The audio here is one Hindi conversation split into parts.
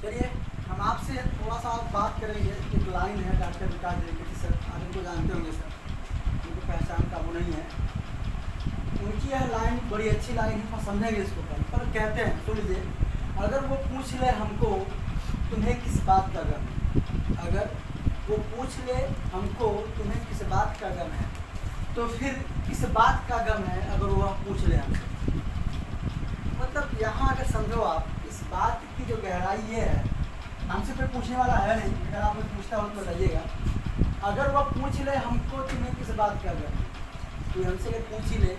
चलिए हम आपसे थोड़ा सा बात करेंगे। एक लाइन है डॉक्टर विकास द्विवेदी सर, आप इनको जानते होंगे सर, उनको पहचान का वो नहीं है। उनकी यह लाइन बड़ी अच्छी लाइन है, समझेंगे इसको पर कहते हैं, सुन लीजिए। अगर वो पूछ ले हमको तुम्हें किस बात का गम है, अगर वो पूछ ले हमको तुम्हें किस बात का गम है, तो फिर किस बात का गम है अगर वह पूछ ले हमसे। मतलब यहाँ अगर समझो आप, इस बात की जो गहराई ये है, हमसे कोई पूछने वाला है नहीं, अगर आप कोई पूछता हो तो बताइएगा। अगर वह पूछ ले हमको तुम्हें किस बात का गम है, तो हमसे अगर पूछ ही ले,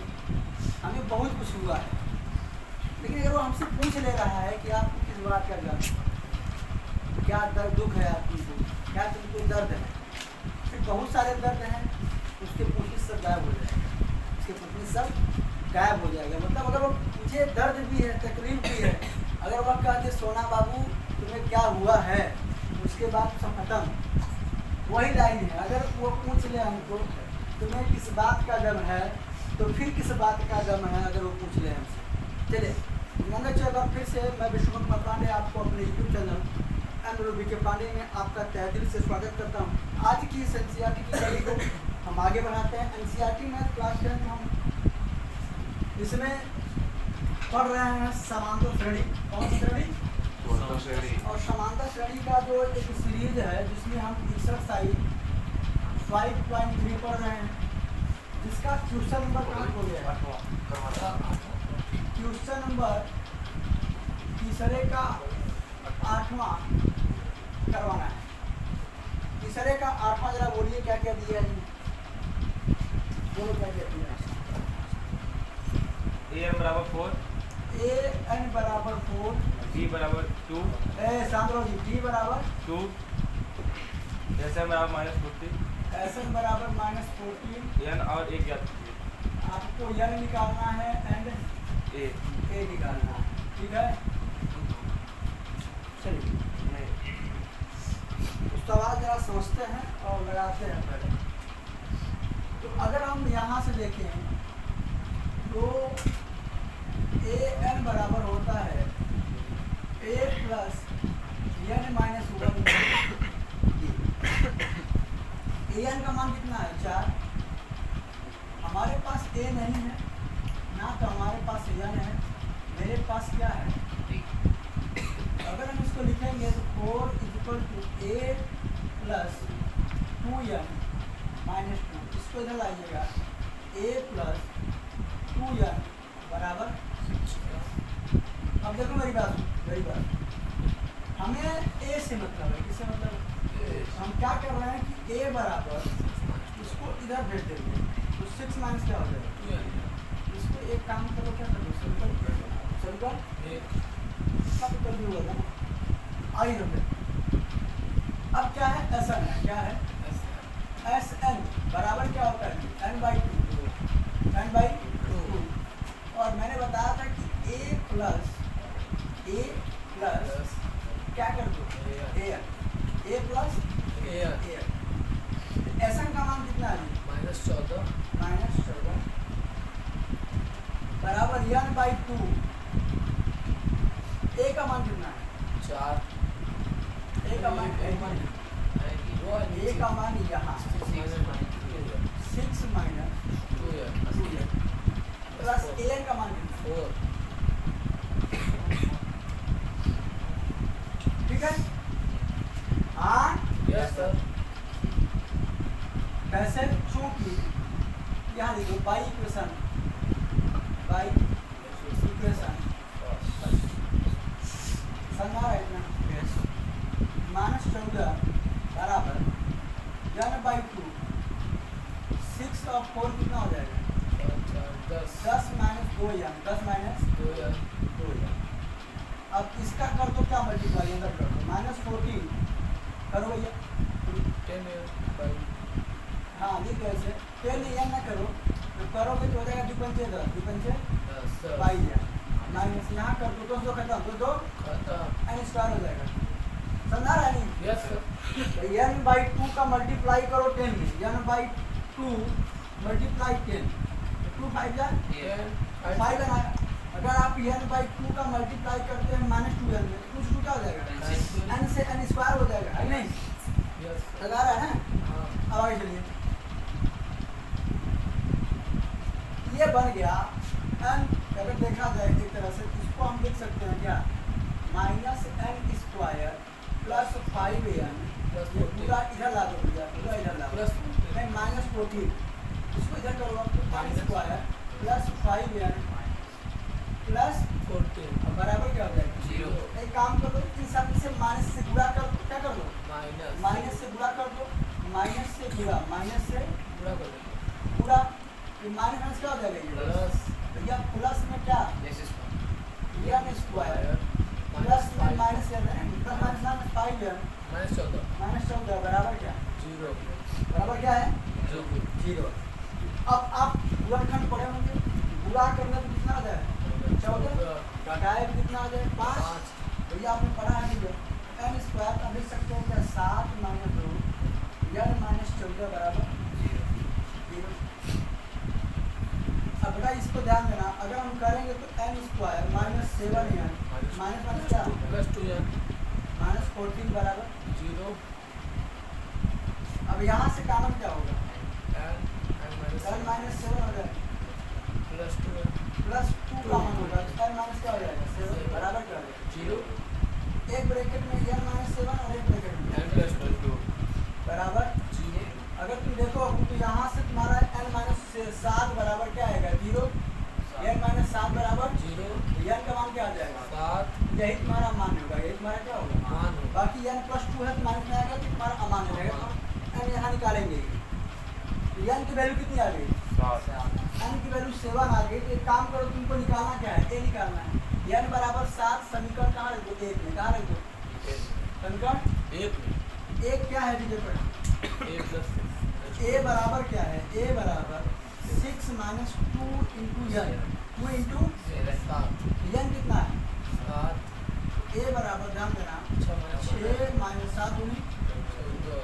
हमें बहुत कुछ हुआ है, लेकिन अगर वो हमसे पूछ ले रहा है कि आपको किस बात का गम है, क्या दर्द दुख है आपको, क्या तुमको दर्द है, फिर बहुत सारे दर्द हैं, उसके पूछने सब गायब हो जाएगा, उसके पूछने सब गायब हो जाएगा। मतलब अगर वो मुझे दर्द भी है, तकलीफ भी है, अगर वह कहते सोना बाबू तुम्हें क्या हुआ है, उसके बाद सब खत्म। वही लाइन है, अगर वो पूछ ले हमको तुम्हें किस बात का गम है, तो फिर किस बात का गम है अगर वो पूछ ले हमसे। चलिए मंगल चौक फिर से मैं विश्वकुमार पांडे आपको अपने यूट्यूब चैनल के पांडे में आपका तहे दिल से स्वागत करता हूँ। आज की इस एनसीईआरटी की कड़ी को हम आगे बढ़ाते हैं। एनसीईआरटी में क्लास 10 हम इसमें पढ़ रहे हैं समांतर श्रेणी। कौन सी श्रेणी? और समांतर श्रेणी का जो एक सीरीज है जिसमें हम एक्सरसाइज 5.3 पढ़ रहे हैं, जिसका क्वेश्चन नंबर कहाँ हो गया? क्वेश्चन नंबर तीसरे का 8वां करवाना है। तीसरे का 8वां जरा बोलिए क्या क्या दिया है, बोलो क्या क्या दिया है। an बराबर 4, an बराबर 4, b बराबर 2, शांत जी, d बराबर 2, sn बराबर -40, sn बराबर -14, n और एक ज्ञात कीजिए। आपको n निकालना है एंड a निकालना है, ठीक है। चलिए उस सवाल जरा समझते हैं और लगाते हैं पहले। तो अगर हम यहाँ से देखें तो an बराबर होता है a plus n minus 1। an का मान कितना है? 4। हमारे पास a नहीं है ना, तो हमारे पास n है, मेरे पास क्या है? अगर हम इसको लिखेंगे तो 4 = a प्लस 2n माइनस 2। इसको इधर लाइएगा, a प्लस 2n बराबर 6। अब देखो मेरी बात, हमें a से मतलब है, किससे मतलब? हम क्या कर रहे हैं कि a बराबर, इसको इधर भेज देंगे तो 6 माइनस क्या हो जाएगा? इसको एक काम करो, क्या करो, सिंपल कर भी होगा ना। आइए अब क्या है? Sn है, क्या है? Sn बराबर क्या होता है? n/2। और मैंने बताया था कि a प्लस क्या कर दो? a प्लस Sn का मान कितना है? -14 बराबर n/2। a का मान कितना है? 4। a का मान यहाँ 6 माइनस 2n प्लस an का मान कितना? 4। ठीक है। हाँ यस सर। कैसे? चूंकि यहाँ देखो बाई इक्वेशन समझा है इतना? -14 बराबर n/2। 6 और 4 कितना हो जाएगा? 10 माइनस 2n, 10 माइनस 2n। अब इसका कर दो क्या मल्टीप्लाई, अंदर कर दो, -14 करो भैया। 10 हाँ लिख दो ऐसे, 10n ना करो, तो करोगे तो हो जाएगा 2 पंचे 10, 2 पंचे 22 माइनस यहाँ कर दो, 2 खत्म, 2 n स्क्वायर हो जाएगा। समझा रहा है नहीं? Yes sir. n/2 का मल्टीप्लाई करो 10 में, n/2 मल्टीप्लाई 10, 2 5 जा 5 है ना। अगर आप n/2 का मल्टीप्लाई करते हैं -2n में, तो कुछ क्या हो जाएगा? ये बन गया एन। अगर देखा जाए एक तरह से इसको हम लिख सकते हैं क्या, minus N square plus 5n, ये पूरा इधर ला दो भैया, पूरा इधर ला दो, प्लस नहीं माइनस 14, इसको इधर करो आप, तो n square plus 5n plus 14 बराबर क्या हो जाएगा, 0। एक काम कर दो, इन सब से माइनस से गुणा कर दो, क्या कर दो, माइनस माइनस से गुणा कर दो, माइनस से गुणा, माइनस से पूरा कर देंगे गुणा, ये माइनस माइनस क्या हो जाएगा, ये प्लस भैया प्लस में क्या, एन स्क्वायर प्लस में माइनस कर रहे हैं, मतलब माइनस 5n माइनस 14 बराबर क्या, 0 बराबर क्या है, 0। अब आप गुणनखंड पढ़े होंगे, गुणा करने में कितना आ जाए, 14, घटाए में कितना आ जाए, 5, भैया आपने पढ़ा है भैया, एन स्क्वायर का लिख सकते हैं क्या, 7 माइनस 2 एन माइनस 14 बराबर 0। अब बेटा इसको ध्यान देना, अगर हम करेंगे तो n square minus 7n minus minus क्या, प्लस 2n माइनस 14 बराबर 0। अब यहाँ से कॉमन क्या होगा, n एन माइनस 7 हो जाएगा प्लस 2n प्लस 2 कॉमन होगा, एन माइनस क्या हो जाएगा 7 बराबर क्या हो जाएगा 0। एक ब्रैकेट में एन माइनस 7 और एक ब्रैकेट में n प्लस 2 बराबर 0। अगर तुम देखो तो यहाँ से तुम्हारा एन माइनस 7 बराबर क्या आएगा 0, एन माइनस 7 बराबर 0 एन का मान क्या आ जाएगा 7 यही तुम्हारा मान होगा, यही तुम्हारा क्या होगा मान होगा। बाकी एन प्लस 2 है तो माइनस में आएगा तो तुम्हारा अमान हो जाएगा, तो एन यहाँ निकालेंगे, एन की वैल्यू कितनी आ गई, एन की वैल्यू 7 आ गई, तो एक काम करो तुमको निकालना क्या है, ए निकालना है, एन बराबर 7 समीकरण कहाँ रख दो, एक में कहाँ रख दो, समीकरण एक क्या है विजय पर, a प्लस ए बराबर क्या है, ए बराबर 6 minus 2 into n, 2 into 7 n कितना है, 7 ए बराबर ध्यान देना 6 माइनस 7 दूनी, 14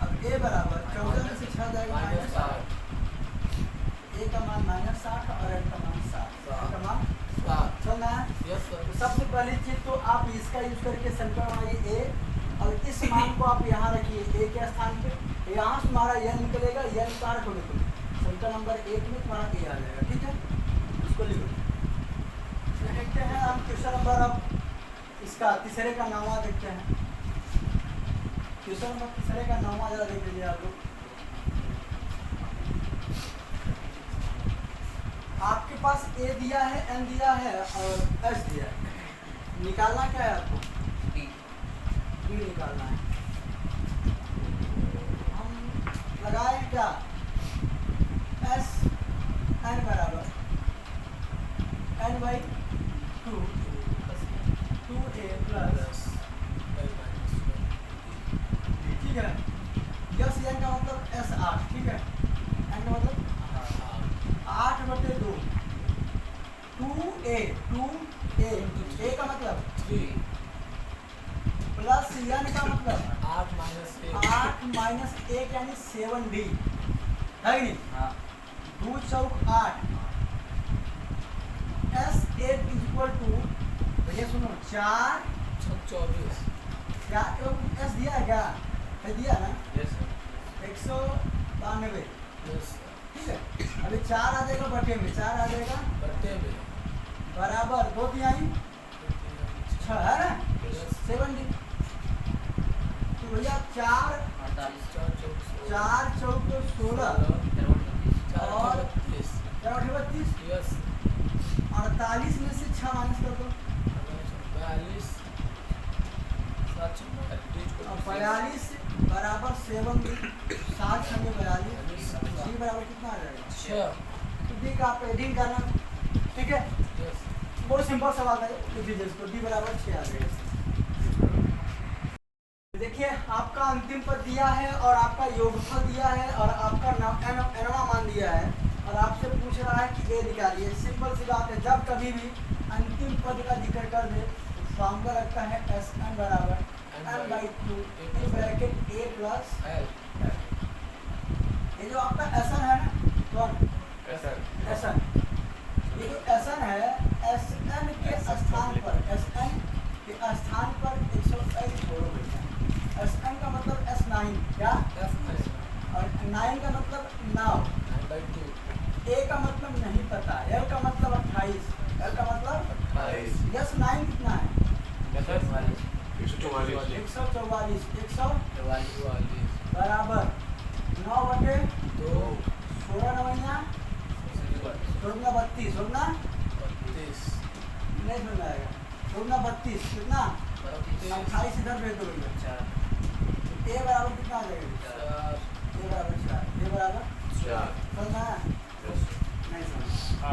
अब ए बराबर 14 में से 6 जाएगा माइनस माइनस 8, ए का मान माइनस 7 और एन का मान 7, ए का मान 7 चलना है। यस तो सर। सबसे पहली चीज तो आप इसका यूज करके समीकरण बनाइए ए, और इस मान को आप यहाँ रखिए ए के स्थान पे, यहाँ से तुम्हारा एन निकलेगा, एन कहाँ रखोगे तुम, समीकरण नंबर 1 में तुम्हारा ए आ जाएगा, ठीक है, इसको लिखो। फिर देखते हैं हम क्वेश्चन नंबर, अब इसका तीसरे का नामा देखते हैं, क्वेश्चन नंबर तीसरे का नामा जरा देख लीजिए आप लोग। आपके पास ए दिया है, एन दिया है और एस दिया है, निकालना क्या है आपको, डी निकालना है। हम लगाए क्या, एस एन बराबर एन बाई 2 2a प्लस, ठीक है, यस एन का मतलब एस 8, ठीक है, एन का मतलब 8/2 2a ए का मतलब 3 प्लस एन का मतलब 8 माइनस 8 माइनस 1 यानी 7d है कि नहीं, 2 चौक 8, एस 8 इक्वल टू, भैया सुनो 4 24 क्या एस दिया है क्या, है दिया ना, यस सर 192, यस ठीक है, अभी 4 आ जाएगा बटे में, 4 आ जाएगा बटे में बराबर 2 तिहाई 6 है ना, 7d, तो भैया 4 4 चौक 16 और 32, यस 48 में से 6 माइनस कर दो, 42 और 42 बराबर 7d, 7 संगे 42, डी बराबर कितना आ जाएगा 6 तो डी का आप एडिंग करना, ठीक है, यस बहुत सिंपल सवाल है, लिख लीजिए इसको, डी बराबर 6 आ जाएगा। देखिए आपका अंतिम पद दिया है और आपका योगफल दिया है और आपका एनवा मान दिया है, और आपसे पूछ रहा है कि ए निकालिए। सिंपल सी बात है, जब कभी भी अंतिम पद का जिक्र कर दे तो फॉर्मूला लगता है एस एन बराबर n by 2 in bracket a plus l ये जो आपका एस एन है ना, कौन सर एस एन, ये जो एस एन है, एस एन के स्थान पर, एस एन के स्थान पर 101 छोड़ो, एस एन का मतलब S9 क्या, F9 और 9 का मतलब 9, 9/2 ए का मतलब नहीं पता, एल का मतलब 28, एल का मतलब 28, यस 9 कितना है 144 144, 100 बराबर 9 बटे दो 16 नवैया 16 32, 16 32, नहीं सुन आएगा 16 32 कितना 28 इधर भेज दो भैया। ए बराबर कितना आ जाएगा चार, ए बराबर 4, ए बराबर समझ आया नहीं समझ आ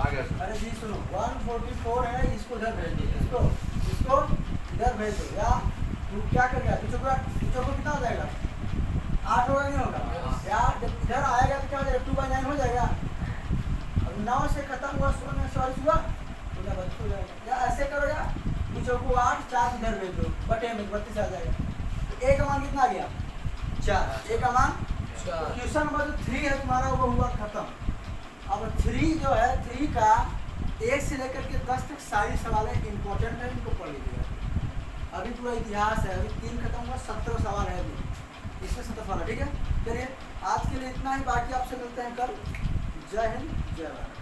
गया अरे जी सुनो 144 है, इसको इधर भेज दो, इसको इधर भेज दो, या तू क्या कर गया तुझको कितना हो जाएगा 8 होगा नहीं होगा यार, जब इधर आएगा तो क्या हो जाएगा 2/9 हो जाएगा। अब 9 से खत्म हुआ 16 में 40 हुआ तो 32 हो जाएगा, या ऐसे करो या तुझको 8 4 इधर भेज दो बटे में 32 आ जाएगा। तो ए का मान कितना आ गया 4, ए का मान चार, क्वेश्चन नंबर जो 3 है तुम्हारा वो हुआ खत्म। अब 3 जो है 3 का 1 से लेकर के 10 तक सारी सवालें इंपॉर्टेंट है, इनको पढ़ लीजिएगा। अभी पूरा इतिहास है, अभी 3 खत्म हुआ 17 सवाल है अभी, इसमें 17 सवाल है। ठीक है चलिए आज के लिए इतना ही, बाकी आपसे मिलते हैं कल। जय हिंद जय भारत।